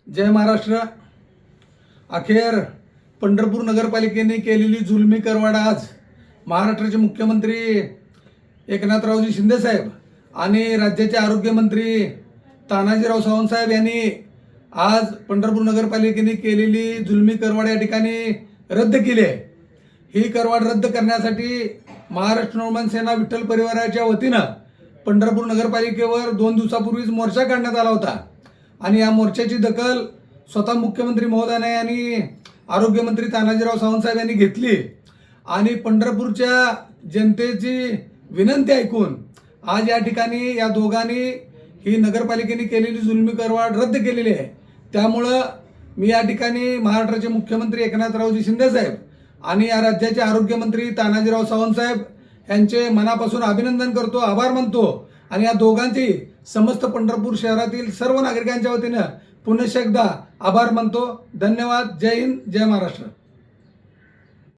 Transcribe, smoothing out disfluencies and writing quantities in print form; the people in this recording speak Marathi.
जय महाराष्ट्र। अखेर पंढरपूर नगरपालिकेने केलेली जुलमी करवाढ आज महाराष्ट्राचे मुख्यमंत्री एकनाथरावजी शिंदे साहेब आणि राज्याचे आरोग्यमंत्री तानाजीराव सावंत साहेब यांनी आज पंढरपूर नगरपालिकेने केलेली जुलमी करवाढ या ठिकाणी रद्द केली आहे। ही करवाढ रद्द करण्यासाठी महाराष्ट्र नवमान सेना विठ्ठल परिवाराच्या वतीनं पंढरपूर नगरपालिकेवर 2 दिवसापूर्वीच मोर्चा काढण्यात आला होता आणि या मोर्चाची दखल स्वतः मुख्यमंत्री महोदयाने आणि आरोग्यमंत्री तानाजीराव सावंत साहेब यांनी घेतली आणि पंढरपूरच्या जनतेची विनंती ऐकून आज या ठिकाणी या दोघांनी ही नगरपालिकेने केलेली जुलमी करवाढ रद्द केलेली आहे। त्यामुळं मी या ठिकाणी महाराष्ट्राचे मुख्यमंत्री एकनाथरावजी शिंदे साहेब आणि या राज्याचे आरोग्यमंत्री तानाजीराव सावंत साहेब यांचे मनापासून अभिनंदन करतो, आभार मानतो आणि या दोघांची समस्त पंढरपूर शहरातील सर्व नागरिकांच्या वतीनं पुनश्च एकदा आभार मानतो। धन्यवाद। जय हिंद, जय महाराष्ट्र।